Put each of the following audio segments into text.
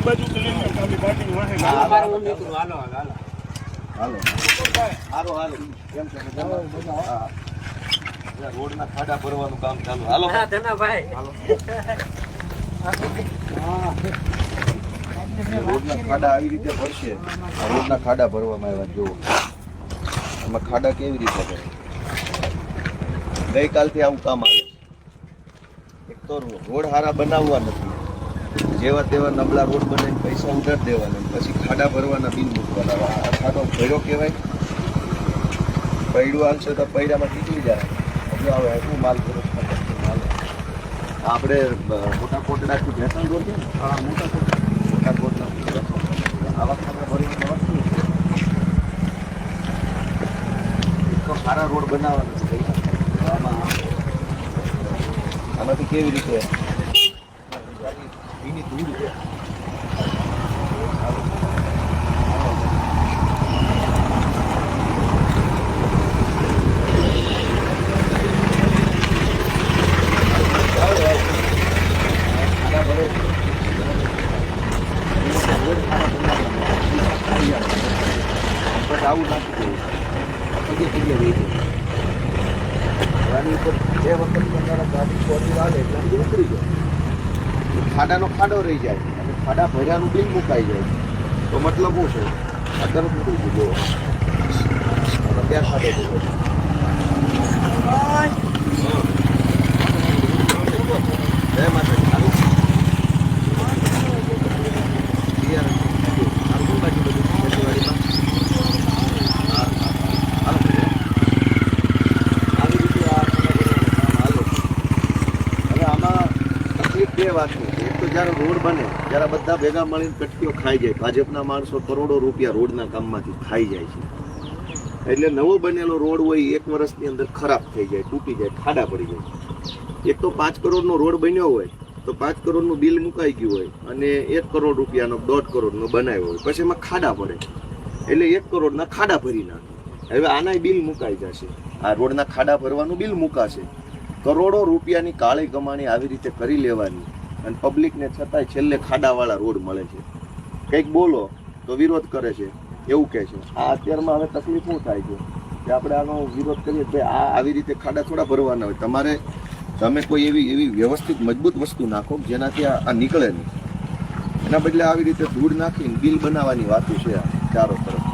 બાજુ તો લઈને કાલી પાર્ટી વાહે હાલો હાલો કેમ છે રોડના ખાડા ભરવાનું કામ ચાલુ. હાલો ધનાભાઈ રોડના ખાડા આવી રીતે ભરશે. રોડના ખાડા ભરવામાં આવ્યા. જુઓ એમાં ખાડા કેવી રીતે ભરે. ગઈકાલથી આવું કામ આવે. એક તો રોડ હારા બનાવવા નથી, જેવા તેવા નબળા રોડ બનાવીને પૈસા ઉધાર દેવાના, પછી ખાડા ભરવાના બિલ મૂકવાના. આ ખાડો ભર્યો કહેવાય. પૈડું આવશે તો પૈડામાં નીકળી જાય. હજુ આવે શું માલ કરો માલ. આપણે મોટા કોટડાથી ભેસણ રોડ છે ને, મોટા કોટડા આવા ખાડા ભરવાના વસ્તુ તો સારા રોડ બનાવવાના છે. આમાંથી કેવી રીતે એની દૂર છે. આવું નાખી દેવું ગાડી ઉપર જે વખત તમારા ગાડી ચોરી આવે એટલે ઉતરી જાય. ખાડાનો ખાડો રહી જાય અને ખાડા ભર્યાનું બિલ મુકાઈ જાય તો મતલબ શું છે? આ તરફ ઉતરી ગયો ત્યાં ખાડો જય માતા. એક તો જ્યારે રોડ બને ત્યારે બધા ભેગા મળીને કટકીઓ ખાઈ જાય. ભાજપના માણસો કરોડો રૂપિયા રોડના કામમાંથી ખાઈ જાય છે. એટલે નવો બનેલો રોડ હોય 1 વર્ષની અંદર ખરાબ થઈ જાય, તૂટી જાય, ખાડા પડી જાય. એક તો 5 કરોડનો રોડ બન્યો હોય તો 5 કરોડનું બિલ મુકાઈ ગયું હોય અને 1 કરોડ રૂપિયાનો 1.5 કરોડનો બનાવ્યો હોય, પછી એમાં ખાડા પડે એટલે 1 કરોડના ખાડા ભરી નાખે. હવે આનાય બિલ મુકાઈ જશે. આ રોડના ખાડા ભરવાનું બિલ મુકાશે. કરોડો રૂપિયાની કાળી કમાણી આવી રીતે કરી લેવાની અને પબ્લિકને છતાંય છેલ્લે ખાડાવાળા રોડ મળે છે. કંઈક બોલો તો વિરોધ કરે છે, એવું કહે છે. આ અત્યારમાં હવે તકલીફ શું થાય છે કે આપણે આનો વિરોધ કરીએ તો આ આવી રીતે ખાડા થોડા ભરવાના હોય. તમે કોઈ એવી વ્યવસ્થિત મજબૂત વસ્તુ નાખો જેનાથી આ નીકળે નહીં. એના બદલે આવી રીતે ધૂળ નાખીને બિલ બનાવવાની વાતો છે આ ચારો તરફ.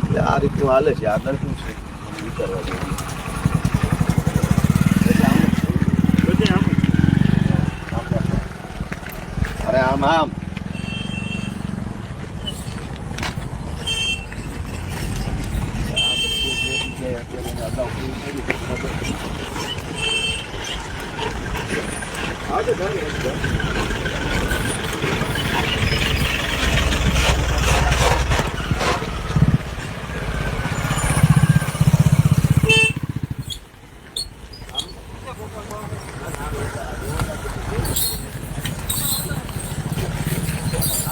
એટલે આ રીતનું હાલે છે. આગળ શું છે વિચારવા જેવું. અરે આમ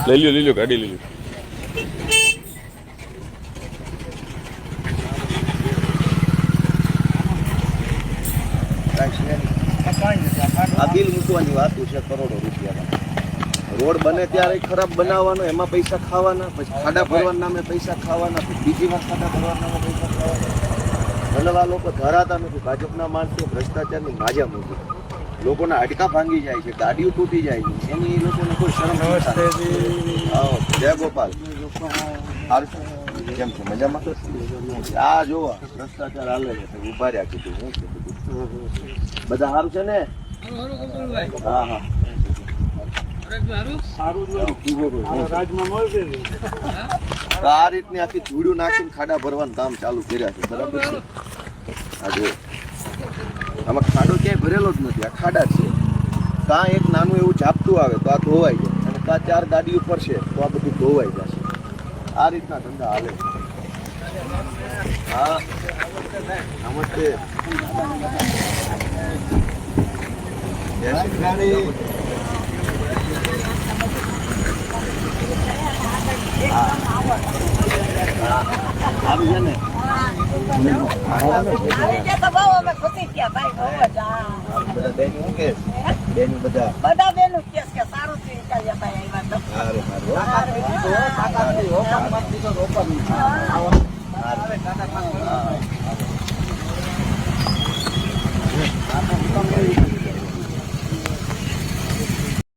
લઈ લ્યો ગાડી લઈ લ્યો. આ બિલ મૂકવાની વાતો છે કરોડો રૂપિયામાં. રોડ બને ત્યારે ખરાબ બનાવવાનો, એમાં પૈસા ખાવાના, પછી ખાડા ભરવાના નામે પૈસા ખાવાના, બીજી વાર ખાડા ભરવાના નામે પૈસા ખાવાના. ઘણા લોકો ધરાતા નથી. ભાજપના માણસો ભ્રષ્ટાચારની માજા મૂકી લોકોના હાડકા ભાંગી જાય છે, ગાડીઓ તૂટી જાય છે, એની લોકોને કોઈ શરમ નથી. જય ગોપાલ. કેમ છે? મજામાં? આ જોવા ભ્રષ્ટાચાર હાલે છે. ઉભા રહ્યા કીધું શું છે બધું? બધા સારું છે ને? હા હા આ રીતની આખી ધૂળું નાખીને ખાડા ભરવાનું કામ ચાલુ કર્યા છે. બરાબર છે? આ જો આમાં ખાડો ક્યાંય ભરેલો જ નથી. આ ખાડા છે. કાં એક નાનું એવું ઝાપટું આવે તો આ ધોવાઈ જાય અને કાં 4 ગાડીઓ પડશે તો આ બધું ધોવાઈ જશે. આ રીતના ધંધા હાલે છે. હા નમસ્તે. આવી છે ને બધા સારું સારું તાકાત નથી તો તાકાત નથી ઓપન મત દીધો તો ઓપન આવે તાકાત માં